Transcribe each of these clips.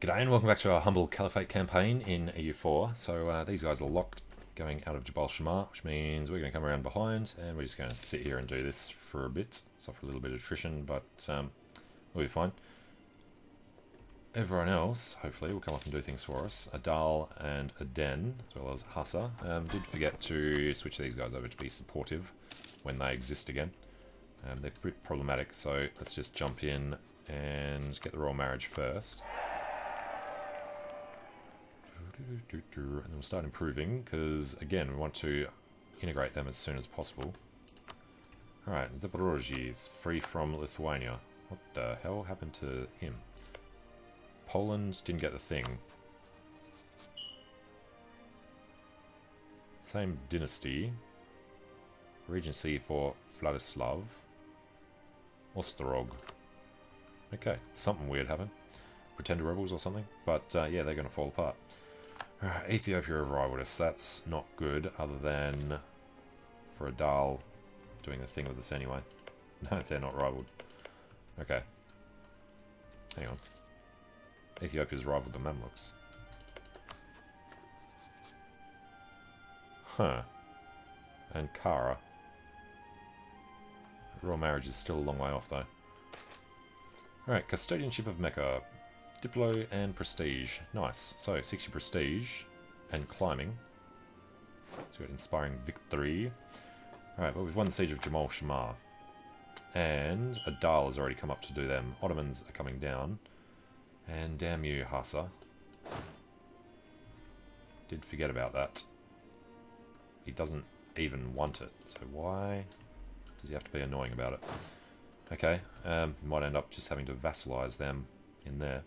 G'day and welcome back to our humble Caliphate campaign in EU4. So these guys are locked going out of Jabal Shammar, which means we're going to come around behind and we're just going to sit here and do this for a bit. Suffer a little bit of attrition, but we'll be fine. Everyone else, hopefully, will come up and do things for us. Adal and Aden, as well as Hassa. Did forget to switch these guys over to be supportive when they exist again. They're a bit problematic, so let's just jump in and get the royal marriage first. And then we'll start improving, because again, we want to integrate them as soon as possible. Alright, Zaporozhye is free from Lithuania. What the hell happened to him? Poland didn't get the thing. Same dynasty. Regency for Vladislav. Ostrog. Okay, something weird happened. Pretender rebels or something. But yeah, they're going to fall apart. Alright, Ethiopia have rivaled us. That's not good, other than for Adal doing the thing with us anyway. No, they're not rivaled. Okay. Hang on. Ethiopia's rivaled the Mamluks. Huh. And Kara. Royal marriage is still a long way off, though. Alright, custodianship of Mecca. Diplo and prestige. Nice. So, 60 prestige and climbing. So, we've got inspiring victory. Alright, but we've won the siege of Jabal Shammar. And Adal has already come up to do them. Ottomans are coming down. And damn you, Hassa. Did forget about that. He doesn't even want it. So why does he have to be annoying about it? Okay, might end up just having to vassalize them in there.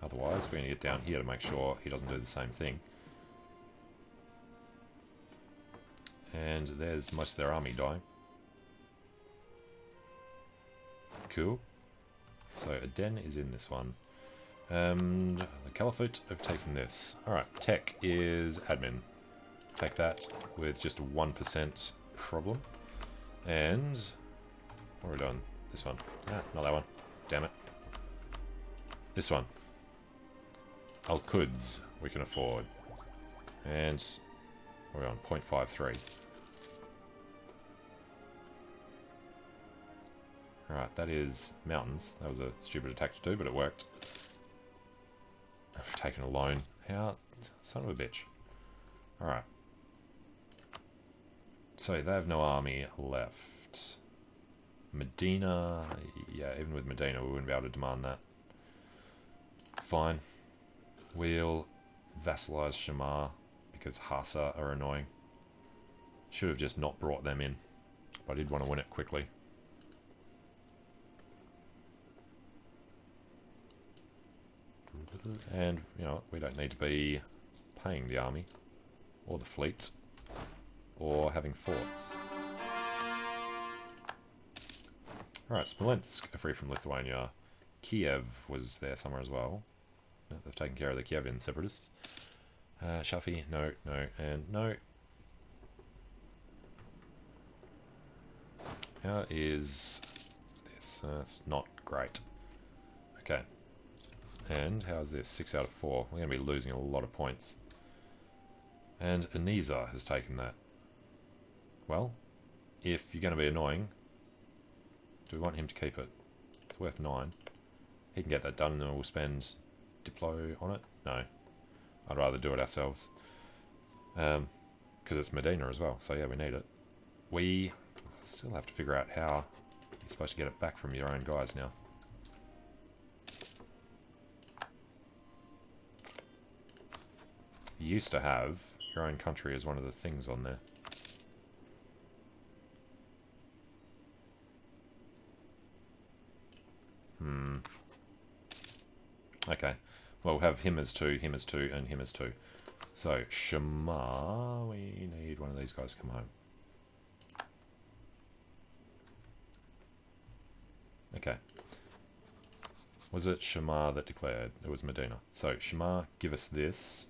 Otherwise, we're going to get down here to make sure he doesn't do the same thing. And there's most of their army dying. Cool. So Aden is in this one. The Caliphate have taken this. Alright, tech is admin. Take that with just a 1% problem. And what are we doing? This one. Ah, not that one. Damn it. This one. Al-Quds we can afford. And we're on 0.53. Alright, that is mountains. That was a stupid attack to do, but it worked. I've taken a loan. How? Son of a bitch. Alright. So they have no army left. Medina, yeah, even with Medina we wouldn't be able to demand that. It's fine. We'll vassalize Shammar because Hassa are annoying. Should have just not brought them in, but I did want to win it quickly. And, you know, we don't need to be paying the army, or the fleet, or having forts. Alright, Smolensk are free from Lithuania. Kiev was there somewhere as well. No, they've taken care of the Kievan separatists. Shafi, no, no, and no. How is this? It's not great. Okay. And how's this? 6 out of 4. We're going to be losing a lot of points. And Aniza has taken that. Well, if you're going to be annoying, do we want him to keep it? It's worth 9. He can get that done and then we'll spend Diplo on it? No. I'd rather do it ourselves. Because it's Medina as well, so yeah, we need it. We still have to figure out how you're supposed to get it back from your own guys now. You used to have your own country as one of the things on there. Okay. Well, we'll have him as 2, him as 2, and him as 2. So, Shammar, we need one of these guys to come home. Okay. Was it Shammar that declared? It was Medina. So, Shammar, give us this.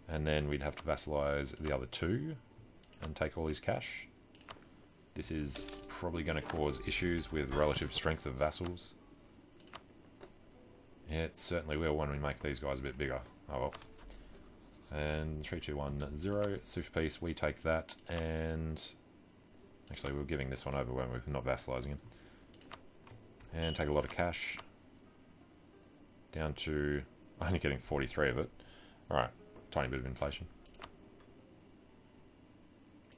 And then we'd have to vassalize the other 2 and take all his cash. This is probably going to cause issues with relative strength of vassals. It certainly will when we make these guys a bit bigger. Oh well. And 3, 2, 1, 0. Super piece, we take that, and actually we're giving this one over, weren't we? We're not vassalizing him. And take a lot of cash. Down to only getting 43 of it. Alright, tiny bit of inflation.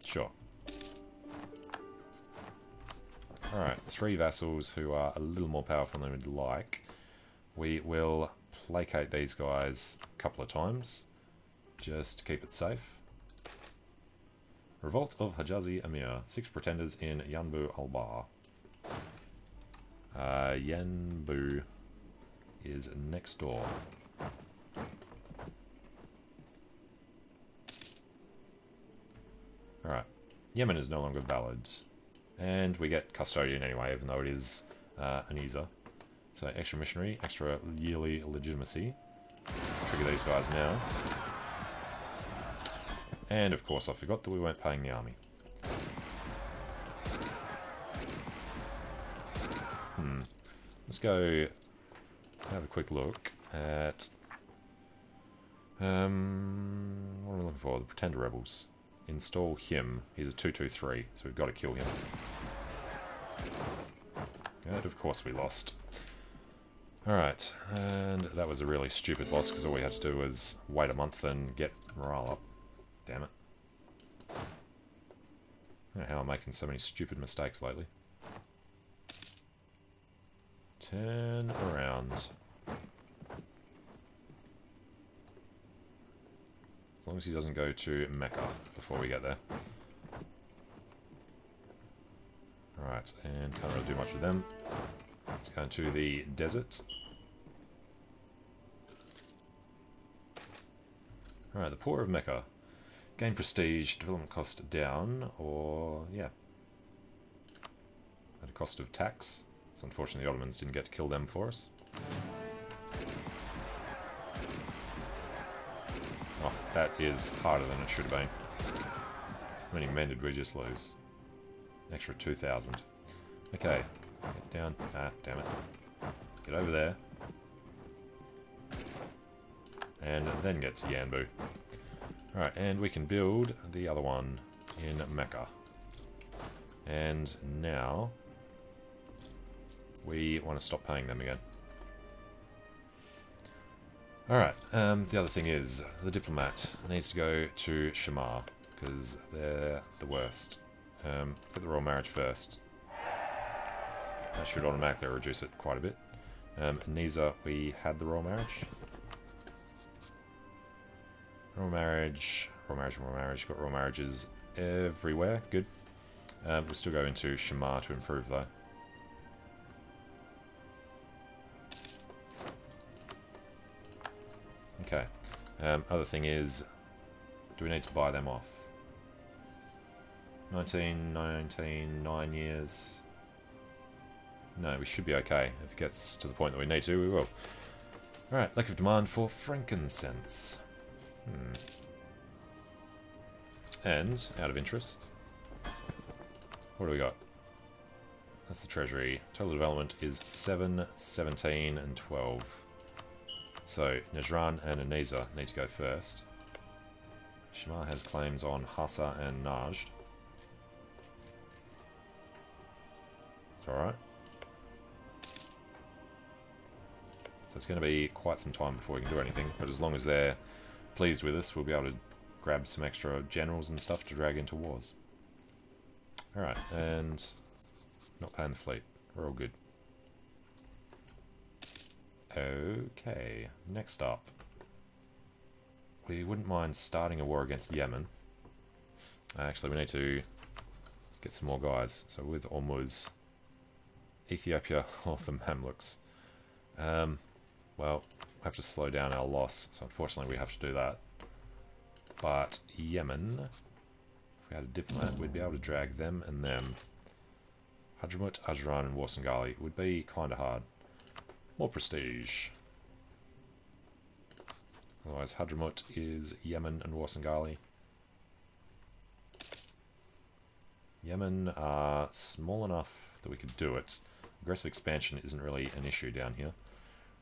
Sure. Alright, 3 vassals who are a little more powerful than we'd like. We will placate these guys a couple of times, just to keep it safe. Revolt of Hijazi Amir. 6 pretenders in Yanbu Albar. Yanbu is next door. Alright. Yemen is no longer valid. And we get Custodian anyway, even though it is Aniza. So extra missionary, extra yearly legitimacy. Trigger these guys now. And of course I forgot that we weren't paying the army. Let's go have a quick look at what am I looking for? The Pretender Rebels. Install him. He's a 2-2-3, so we've got to kill him. Good, of course we lost. Alright, and that was a really stupid loss because all we had to do was wait a month and get morale up. Damn it. I don't know how I'm making so many stupid mistakes lately. Turn around. As long as he doesn't go to Mecca before we get there. Alright, and can't really do much with them. Let's go into the desert. Alright, the poor of Mecca. Gain prestige, development cost down, or, yeah. At a cost of tax. So unfortunately the Ottomans didn't get to kill them for us. Oh, that is harder than it should have been. How many men did we just lose? Extra 2,000. Okay, get down. Ah, damn it. Get over there. And then get to Yanbu. Alright, and we can build the other one in Mecca. And now we want to stop paying them again. Alright, the other thing is, the diplomat needs to go to Shamar, because they're the worst. Let's get the royal marriage first. That should automatically reduce it quite a bit. Niza, we had the royal marriage. Royal marriage, got royal marriages everywhere, good. We'll still go into Shamar to improve though. Okay, other thing is, do we need to buy them off? 19, 9 years. No, we should be okay. If it gets to the point that we need to, we will. Alright, lack of demand for frankincense. And, out of interest, what do we got? That's the treasury. Total development is 7, 17, and 12. So, Najran and Aniza need to go first. Shamar has claims on Hassa and Najd. It's alright. So it's going to be quite some time before we can do anything, but as long as they're pleased with us, we'll be able to grab some extra generals and stuff to drag into wars. Alright, and not paying the fleet. We're all good. Okay, next up. We wouldn't mind starting a war against Yemen. Actually, we need to get some more guys. So with Ormuz, Ethiopia, or the Mamluks. Well, we have to slow down our loss, so unfortunately we have to do that. But Yemen, if we had a diplomat, we'd be able to drag them and them. Hadramut, Ajran, and Warsangali would be kind of hard. More prestige. Otherwise, Hadramut is Yemen and Warsangali. Yemen are small enough that we could do it. Aggressive expansion isn't really an issue down here.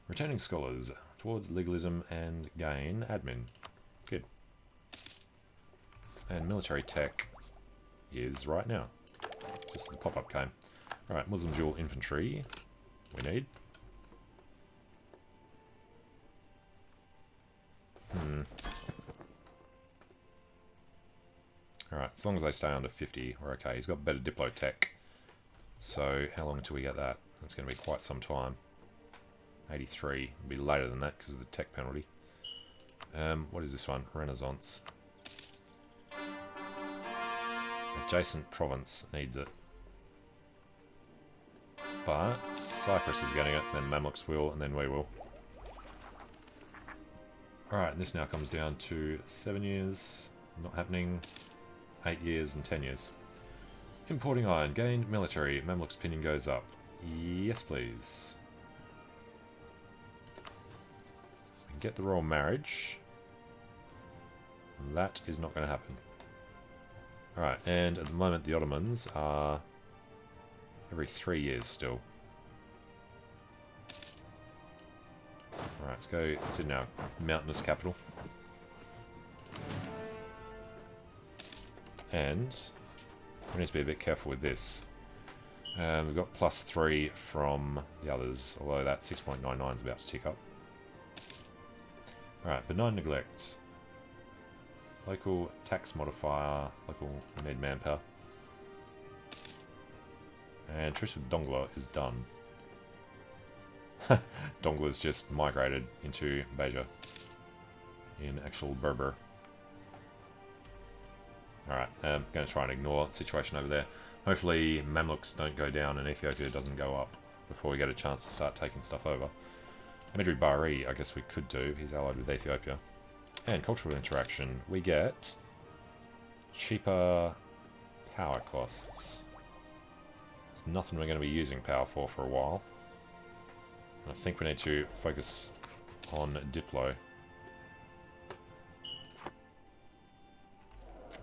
Returning scholars towards legalism and gain admin. Good. And military tech is right now. Just the pop-up came. Alright, Muslim dual infantry. We need. Alright, as long as they stay under 50, we're okay. He's got better Diplo tech. So, how long until we get that? It's going to be quite some time. 83. It'll be later than that because of the tech penalty. What is this one? Renaissance. Adjacent province needs it. But Cyprus is getting it, then Mamluks will, and then we will. Alright, this now comes down to 7 years. Not happening. 8 years and 10 years. Importing iron. Gained military. Mamluk's opinion goes up. Yes, please. Get the royal marriage. That is not going to happen. Alright, and at the moment the Ottomans are every 3 years still. Alright, let's go sit in our mountainous capital. And we need to be a bit careful with this. We've got +3 from the others, although that 6.99 is about to tick up. Alright, benign neglect. Local tax modifier. Local, we need manpower. And truce with Dongla is done. Dongla's just migrated into Beja. In actual Berber. Alright, I'm going to try and ignore the situation over there. Hopefully Mamluks don't go down and Ethiopia doesn't go up before we get a chance to start taking stuff over. Midri Bari, I guess we could do. He's allied with Ethiopia. And cultural interaction. We get cheaper power costs. There's nothing we're going to be using power for a while. And I think we need to focus on Diplo.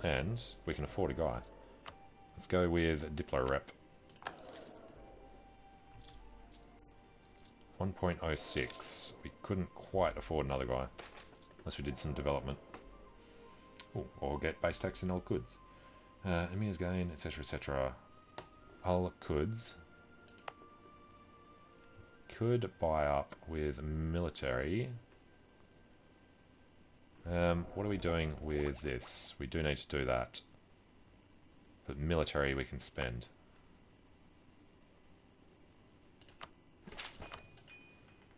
And we can afford a guy. Let's go with Diplo Rep. 1.06. We couldn't quite afford another guy. Unless we did some development. Ooh, or get base tax in Al-Quds. Emir's gain, etc, etc. Al-Quds could buy up with military. What are we doing with this? We do need to do that. But military we can spend.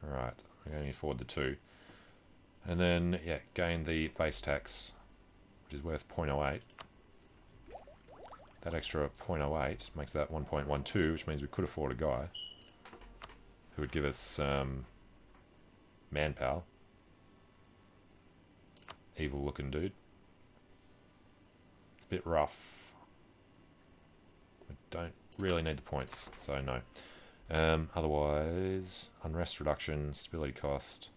Alright, we're going to afford the 2. And then, yeah, gain the base tax, which is worth 0.08. That extra 0.08 makes that 1.12, which means we could afford a guy who would give us manpower. Evil looking dude. It's a bit rough. We don't really need the points, so no. Otherwise, unrest reduction, stability cost.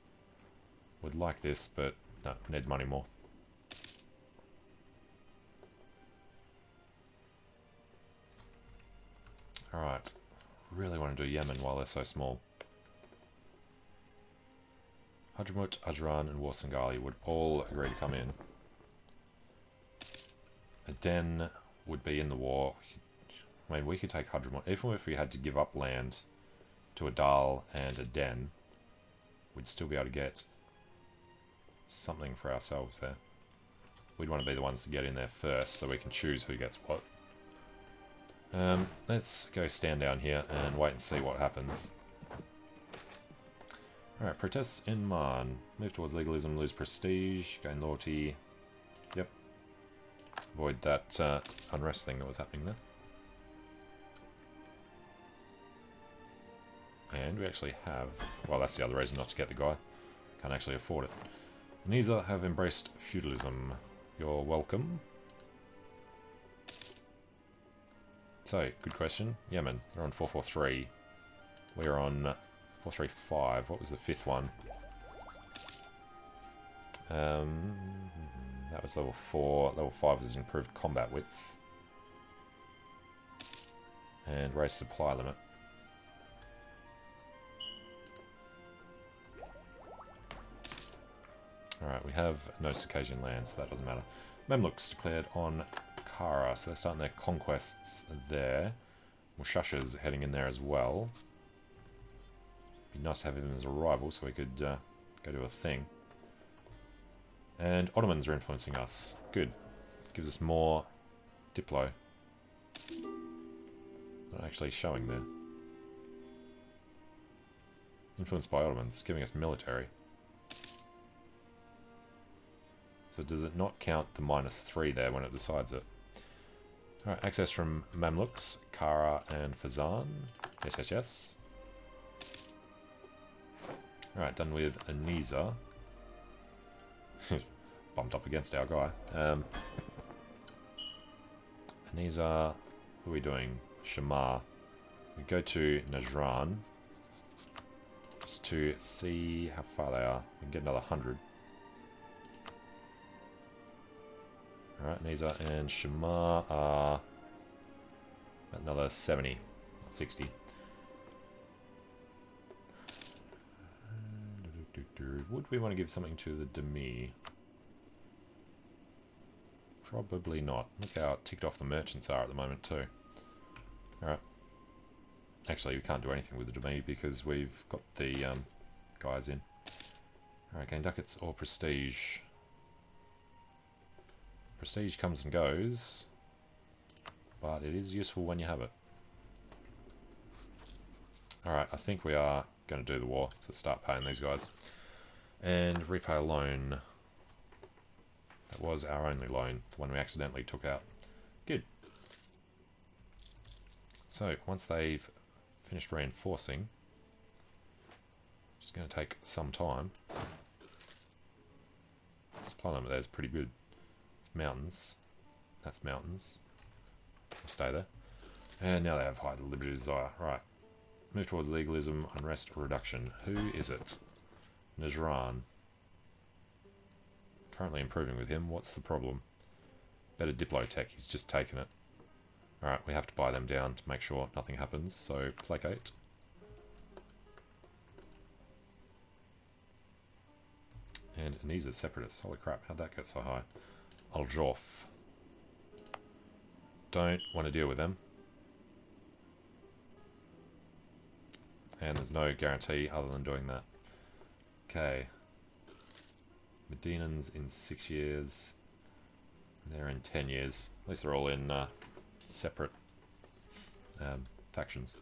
Would like this, but no, need the money more. Alright. Really want to do Yemen while they're so small. Hadramut, Ajran, and Warsangali would all agree to come in. Aden would be in the war. I mean, we could take Hadramut. Even if we had to give up land to Adal and Aden, we'd still be able to get something for ourselves there. We'd want to be the ones to get in there first so we can choose who gets what. Let's go stand down here and wait and see what happens. Alright, protests in Man. Move towards legalism, lose prestige, gain loyalty. Yep. Avoid that unrest thing that was happening there. And we actually have... Well, that's the other reason not to get the guy. Can't actually afford it. Nisa have embraced feudalism. You're welcome. So, good question. Yemen, they're on 443. We're on 435. What was the 5th one? That was level 4. Level 5 was improved combat width. And raise supply limit. Alright, we have no Circassian lands, so that doesn't matter. Mamluks declared on Kara, so they're starting their conquests there. Moluccas heading in there as well. Be nice to have him as a rival so we could go do a thing. And Ottomans are influencing us. Good. Gives us more Diplo. Not actually showing there. Influenced by Ottomans, giving us military. So does it not count the -3 there when it decides it? Alright, access from Mamluks, Kara, and Fazan. Yes, yes, yes. Alright, done with Aniza. Bumped up against our guy. Aniza, who are we doing? Shamar. We go to Najran. Just to see how far they are. We can get another 100. Alright, Aniza and Shamar are another 70. 60. Would we want to give something to the Demi? Probably not. Look how ticked off the merchants are at the moment too. Alright. Actually, we can't do anything with the Demi because we've got the guys in. Alright, gain ducats or prestige. Prestige comes and goes, but it is useful when you have it. Alright, I think we are going to do the war, so start paying these guys. And repay a loan. That was our only loan, the one we accidentally took out. Good. So, once they've finished reinforcing, which is going to take some time. Supply number there is pretty good. It's mountains. That's mountains. We'll stay there. And now they have high liberty desire. Right. Move towards legalism, unrest, reduction. Who is it? Najran. Currently improving with him. What's the problem? Better Diplo tech. He's just taken it. Alright, we have to buy them down to make sure nothing happens. So, placate. And Aniza separatists. Holy crap, how'd that get so high? Aljof. Don't want to deal with them. And there's no guarantee other than doing that. Okay. Medinans in 6 years. They're in 10 years. At least they're all in separate factions.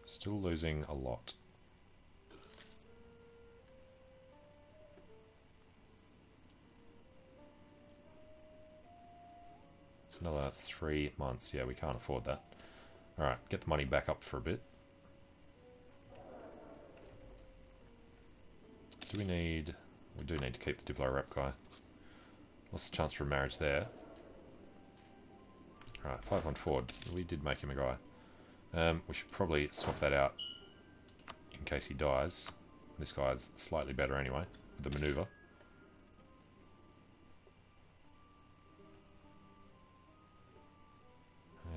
Still losing a lot. It's another 3 months. Yeah, we can't afford that. Alright, get the money back up for a bit. Do we need... We do need to keep the Diplo rep guy. What's the chance for a marriage there? Alright, 5 on forward. We did make him a guy. We should probably swap that out in case he dies. This guy's slightly better anyway, with the maneuver.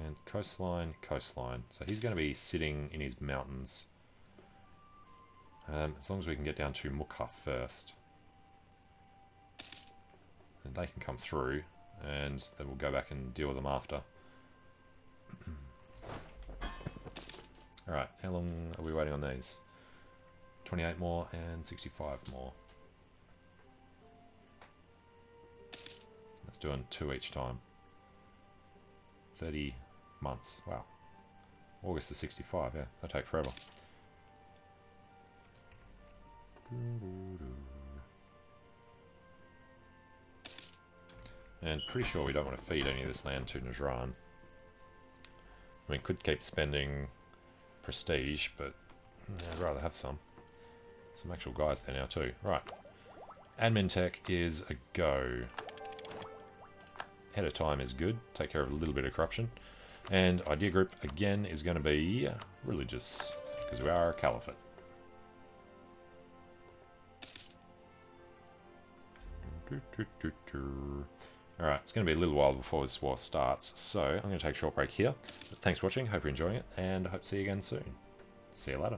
And coastline, coastline. So he's going to be sitting in his mountains. As long as we can get down to Moluccas first. And they can come through, and then we'll go back and deal with them after. Alright, how long are we waiting on these? 28 more and 65 more. Let's do 2 each time. 30 months, wow. August is 65, yeah, that'll take forever. And pretty sure we don't want to feed any of this land to Najran. I mean, could keep spending prestige, but I'd rather have some actual guys there now too. Right, admin tech is a go. Head of time is good. Take care of a little bit of corruption. And idea group again is going to be religious because we are a caliphate. Alright, it's going to be a little while before this war starts, so I'm going to take a short break here. But thanks for watching, hope you're enjoying it, and I hope to see you again soon. See you later.